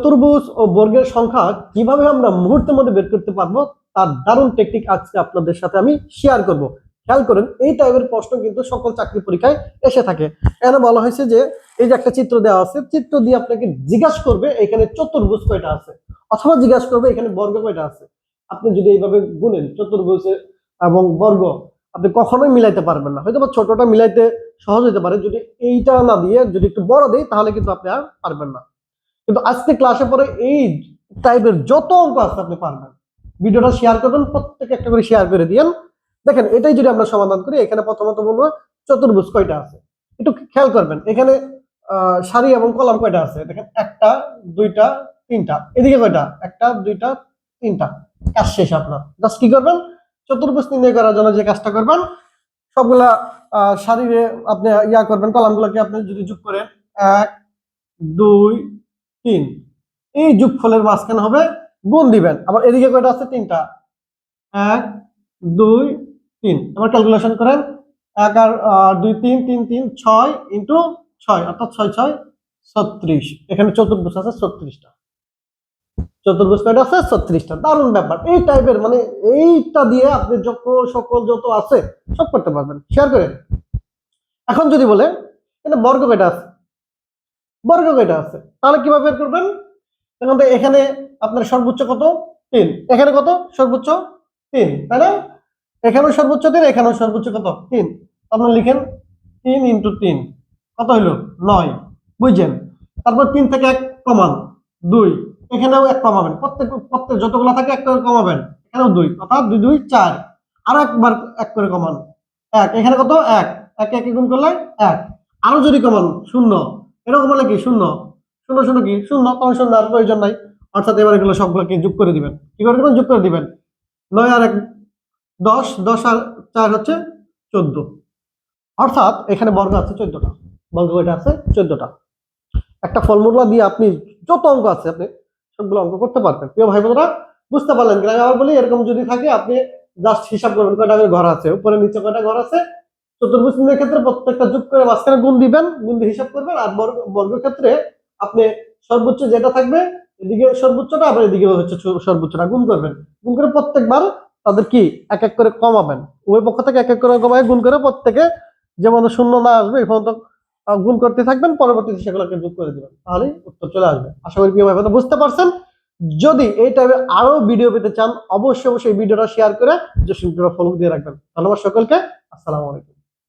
চতুর্ভুজ ও বর্গের সংখ্যা কিভাবে আমরা মুহূর্তের মধ্যে বের করতে পারবো তার দারুণ টেকনিক আজকে আপনাদের সাথে আমি শেয়ার করব। খেয়াল করেন, এই টাইপের প্রশ্ন কিন্তু সকল চাকরি পরীক্ষায় এসে থাকে। এখানে বলা হয়েছে যে এই যে একটা চিত্র দেওয়া আছে, চিত্র দিয়ে আপনাকে জিজ্ঞাসা করবে এখানে চতুর্ভুজ কয়টা আছে, অথবা জিজ্ঞাসা করবে এখানে বর্গ কয়টা আছে। আপনি যদি এইভাবে গুনেন চতুর্ভুজ এবং বর্গ, আপনি কখনোই মিলাইতে পারবেন না। হয়তো বা ছোটটা মিলাইতে সহজ হতে পারে, যদি এইটা না দিয়ে যদি একটু বড় দেই তাহলে কিন্তু আপনি আর পারবেন না। কিন্তু আজকে ক্লাসে পরে এই টাইপের যত অঙ্ক আছে আপনি পারবেন। ভিডিওটা শেয়ার করবেন, প্রত্যেকে একটা করে শেয়ার করে দিয়েন। দেখেন, এটাই যদি আমরা সমাধান করি, এখানে প্রথমত বলবো চতুর্ভুজ কয়টা আছে। একটু খেয়াল করবেন, এখানে সারি এবং কলাম কয়টা আছে। দেখেন, একটা, দুইটা, তিনটা। এদিকে কয়টা? একটা, দুইটা, তিনটা। কাজ শেষ আপনার। জাস্ট কি করবেন, চতুর্ভুজ নির্ণয় করার জন্য যে কাজটা করবেন, সবগুলা সারিরে আপনি ইয়া করবেন, কলামগুলোকে আপনি যদি যোগ করেন 1 2 3, এই যোগফলের মাঝখানে হবে গুণ দিবেন। আবার এদিকে কয়টা আছে? তিনটা। 1 2 3। এবার ক্যালকুলেশন করেন। 1 আর 2 3 3 3 6 ইন্টু 6 অর্থাৎ 6 6 36। এখানে চতুর্ভুজ আছে 36টা। চতুর্ভুজ কয়টা আছে? 36টা। দারুণ ব্যাপার। এই টাইপের মানে এইটা দিয়ে আপনি সকল যত আছে সব করতে পারবেন। শেয়ার করেন। এখন যদি বলে এটা বর্গ কয়টা আছে, বর্গ কয়টা আছে, তাহলে কিভাবে বের করবেন? এখন তো এখানে আপনার সর্বোচ্চ কত? 3। এখানে কত? সর্বোচ্চ 3, তাই না? এখানেও সর্বোচ্চ 3, এখানেও সর্বোচ্চ কত? 3। আপনারা লিখেন 3 ইন্টু 3 কত হইলো? 9। বুঝছেন? তারপর 3 থেকে 1 কমান 2, এখানেও 1 কমাবেন। প্রত্যেক যতগুলো থাকে 1 করে কমাবেন। এখানেও 2, অর্থাৎ 2 2 4। আর একবার 1 করে কমান 1। এখানে কত? 1। 1 1 গুণ করলে 1। আরো যদি কমান 0, এরকম হলে কি 0 0 0 কি 0, তখন 0 আর প্রয়োজন নাই। অর্থাৎ এবার এগুলো সবগুলোকে যোগ করে দিবেন। কি করে দিবেন? যোগ করে দিবেন। 9 আর 1 10, 10 আর 4 হচ্ছে 14। অর্থাৎ এখানে বর্গ আছে 14টা। বর্গ কয়টা আছে? 14টা। একটা ফর্মুলা দিয়ে আপনি যত অঙ্ক আছে আপনি সবগুলো অঙ্ক করতে পারবেন। প্রিয় ভাই বোনেরা, বুঝতে পারলেন কিনা আমি আবার বলি, এরকম যদি থাকে আপনি জাস্ট হিসাব করবেন কয়টা ঘর আছে, উপরে নিচে কয়টা ঘর আছে। চতুর্ভুজ নির্ণয়ের ক্ষেত্রে প্রত্যেকটা যোগ করে মাঝখানে গুণ দিবেন, গুণ দিয়ে হিসাব করবেন। আর বর্গের ক্ষেত্রে আপনি সর্বোচ্চ যেটা থাকবে এদিকে সর্বোচ্চটা, আবার এদিকে হচ্ছে সর্বোচ্চটা গুণ করবেন। গুণ করে প্রত্যেকবার তাদের কি এক এক করে কমাবেন। উভয় পক্ষ থেকে এক এক করে কমায় গুণ করে প্রত্যেকে যেমন 0 না আসবে এই পর্যন্ত গুণ করতে থাকবেন, পরবর্তীতে সেগুলোকে যোগ করে দিবেন, তাহলেই উত্তর চলে আসবে। আশা করি প্রিয় ভাই বোনেরা বুঝতে পারছেন। যদি এই টাইপের আরো ভিডিও পেতে চান, অবশ্যই এই ভিডিওটা শেয়ার করে ফলো দিয়ে রাখবেন। ধন্যবাদ সকলকে। আসসালামু আলাইকুম।